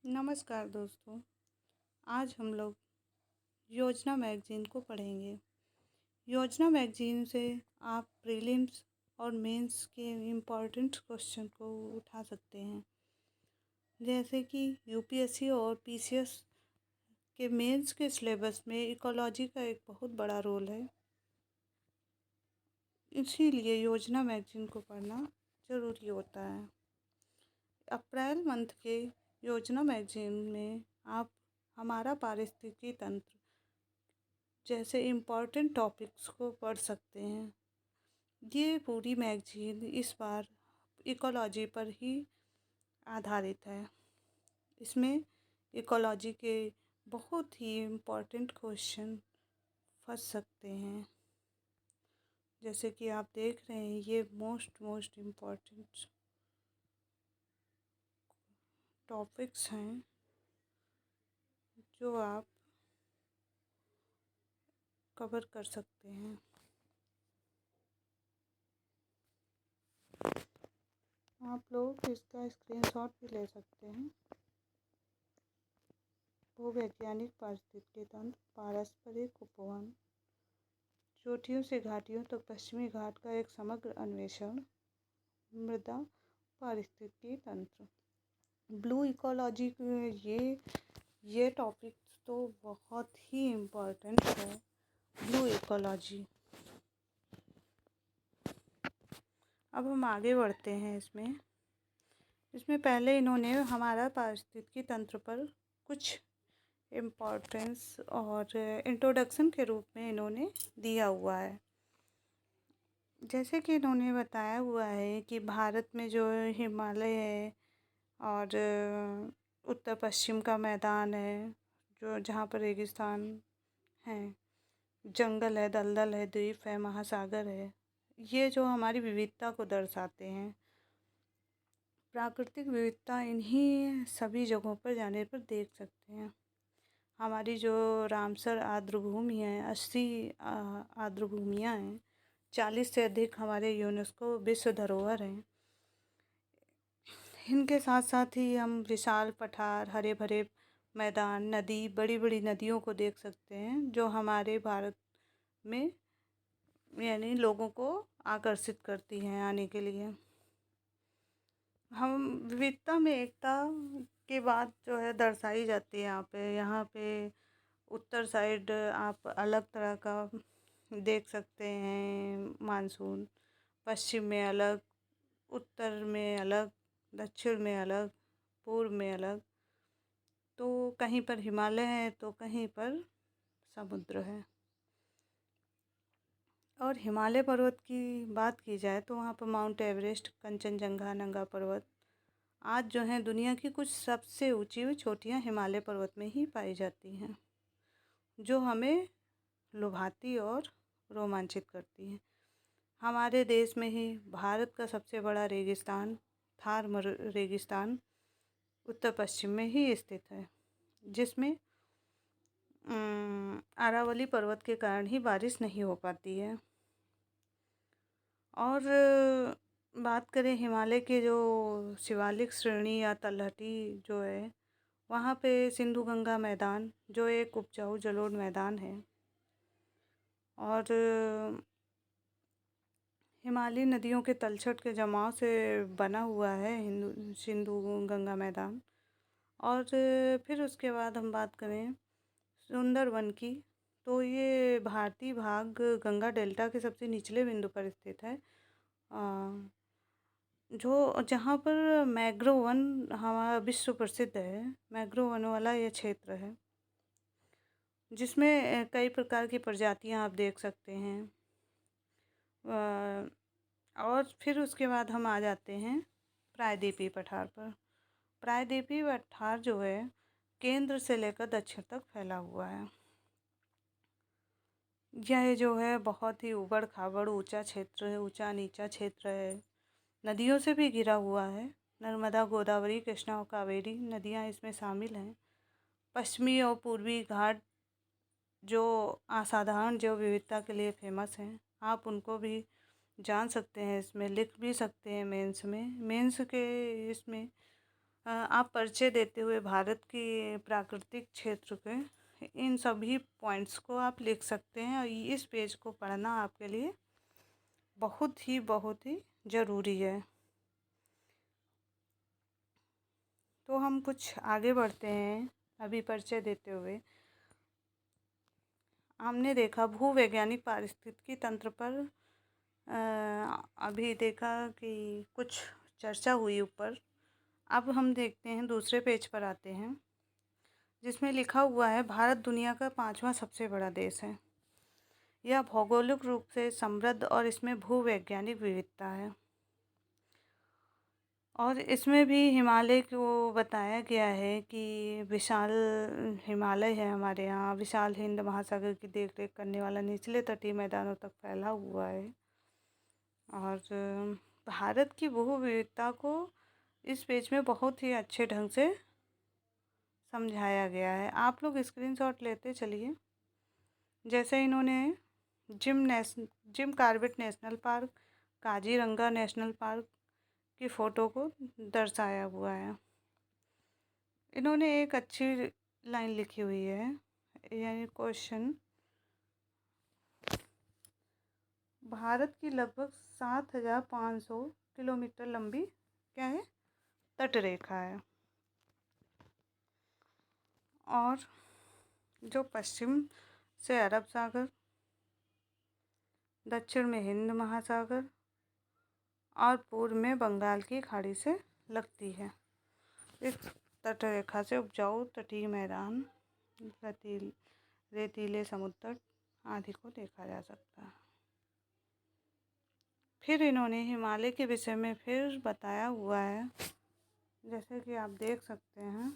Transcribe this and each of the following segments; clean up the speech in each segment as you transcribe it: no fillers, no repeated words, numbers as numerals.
नमस्कार दोस्तों। आज हम लोग योजना मैगज़ीन को पढ़ेंगे। योजना मैगज़ीन से आप प्रीलिम्स और मेंस के इम्पोर्टेंट क्वेश्चन को उठा सकते हैं। जैसे कि यूपीएससी और पीसीएस के मेंस के सिलेबस में इकोलॉजी का एक बहुत बड़ा रोल है। इसीलिए योजना मैगज़ीन को पढ़ना ज़रूरी होता है। अप्रैल मंथ के योजना मैगज़ीन में आप हमारा पारिस्थितिकी तंत्र जैसे इम्पॉर्टेंट टॉपिक्स को पढ़ सकते हैं। ये पूरी मैगज़ीन इस बार इकोलॉजी पर ही आधारित है। इसमें इकोलॉजी के बहुत ही इम्पॉर्टेंट क्वेश्चन फंस सकते हैं। जैसे कि आप देख रहे हैं, ये मोस्ट इम्पॉर्टेंट टॉपिक्स हैं जो आप कवर कर सकते हैं। आप लोग इसका स्क्रीनशॉट भी ले सकते हैं। भूवैज्ञानिक पारिस्थितिकी तंत्र, पारस्परिक उपवन, चोटियों से घाटियों तक पश्चिमी घाट का एक समग्र अन्वेषण, मृदा पारिस्थितिकी तंत्र, ब्लू इकोलॉजी। ये टॉपिक तो बहुत ही इम्पोर्टेंट है। Blue ecology. अब हम आगे बढ़ते हैं। इसमें पहले इन्होंने हमारा पारिस्थितिकी तंत्र पर कुछ इम्पोर्टेंस और इंट्रोडक्शन के रूप में इन्होंने दिया हुआ है। जैसे कि इन्होंने बताया हुआ है कि भारत में जो हिमालय है और उत्तर पश्चिम का मैदान है, जो जहाँ पर रेगिस्तान है, जंगल है, दलदल है, द्वीप है, महासागर है, ये जो हमारी विविधता को दर्शाते हैं। प्राकृतिक विविधता इन्हीं सभी जगहों पर जाने पर देख सकते हैं। हमारी जो रामसर आर्द्रभूमि है, 80 आर्द्रभूमियाँ हैं, 40 से अधिक हमारे यूनेस्को विश्व धरोहर हैं। इनके साथ साथ ही हम विशाल पठार, हरे भरे मैदान, नदी, बड़ी बड़ी नदियों को देख सकते हैं, जो हमारे भारत में यानी लोगों को आकर्षित करती हैं आने के लिए। हम विविधता में एकता की बात जो है दर्शाई जाती है यहाँ पे उत्तर साइड आप अलग तरह का देख सकते हैं मानसून, पश्चिम में अलग, उत्तर में अलग, दक्षिण में अलग, पूर्व में अलग। तो कहीं पर हिमालय है तो कहीं पर समुद्र है। और हिमालय पर्वत की बात की जाए तो वहाँ पर माउंट एवरेस्ट, कंचनजंगा, नंगा पर्वत आज जो हैं दुनिया की कुछ सबसे ऊंची चोटियाँ हिमालय पर्वत में ही पाई जाती हैं, जो हमें लुभाती और रोमांचित करती हैं। हमारे देश में ही भारत का सबसे बड़ा रेगिस्तान थार रेगिस्तान उत्तर पश्चिम में ही स्थित है, जिसमें अरावली पर्वत के कारण ही बारिश नहीं हो पाती है। और बात करें हिमालय के जो शिवालिक श्रेणी या तलहटी जो है, वहाँ पे सिंधु गंगा मैदान जो एक उपजाऊ जलोढ़ मैदान है, और हिमालयी नदियों के तलछट के जमाव से बना हुआ है सिंधु गंगा मैदान। और फिर उसके बाद हम बात करें सुंदरवन की, तो ये भारतीय भाग गंगा डेल्टा के सबसे निचले बिंदु पर स्थित है, जो जहाँ पर मैंग्रोव वन हमारा विश्व प्रसिद्ध है। मैंग्रोव वन वाला ये क्षेत्र है, जिसमें कई प्रकार की प्रजातियाँ आप देख सकते हैं। और फिर उसके बाद हम आ जाते हैं प्रायद्वीपीय पठार पर। प्रायद्वीपीय पठार जो है केंद्र से लेकर दक्षिण तक फैला हुआ है। यह जो है बहुत ही उबड़ खाबड़ ऊंचा क्षेत्र है, ऊंचा नीचा क्षेत्र है, नदियों से भी घिरा हुआ है। नर्मदा, गोदावरी, कृष्णा और कावेरी नदियाँ इसमें शामिल हैं। पश्चिमी और पूर्वी घाट जो असाधारण जैव विविधता के लिए फेमस हैं, आप उनको भी जान सकते हैं, इसमें लिख भी सकते हैं। मेंस के इसमें आप परिचय देते हुए भारत की प्राकृतिक क्षेत्र के इन सभी पॉइंट्स को आप लिख सकते हैं और इस पेज को पढ़ना आपके लिए बहुत ही ज़रूरी है। तो हम कुछ आगे बढ़ते हैं। अभी परिचय देते हुए हमने देखा भूवैज्ञानिक पारिस्थितिकी तंत्र पर अभी देखा कि कुछ चर्चा हुई ऊपर। अब हम देखते हैं दूसरे पेज पर आते हैं, जिसमें लिखा हुआ है भारत दुनिया का 5वां सबसे बड़ा देश है। यह भौगोलिक रूप से समृद्ध और इसमें भूवैज्ञानिक विविधता है। और इसमें भी हिमालय को बताया गया है कि विशाल हिमालय है हमारे यहाँ, विशाल हिंद महासागर की देख रेख करने वाला निचले तटीय मैदानों तक फैला हुआ है। और भारत की भू विविधता को इस पेज में बहुत ही अच्छे ढंग से समझाया गया है। आप लोग स्क्रीनशॉट लेते चलिए। जैसे इन्होंने Jim Corbett national park, Kaziranga national park की फ़ोटो को दर्शाया हुआ है। इन्होंने एक अच्छी लाइन लिखी हुई है, यानी क्वेश्चन, भारत की लगभग 7,500 किलोमीटर लंबी क्या है, तट रेखा है। और जो पश्चिम से अरब सागर, दक्षिण में हिंद महासागर और पूर्व में बंगाल की खाड़ी से लगती है। इस तट रेखा से उपजाऊ तटीय मैदान, रेतीले समुद्र तट आदि को देखा जा सकता है। फिर इन्होंने हिमालय के विषय में फिर बताया हुआ है, जैसे कि आप देख सकते हैं।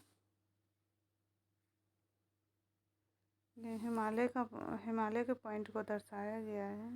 ये हिमालय के पॉइंट को दर्शाया गया है।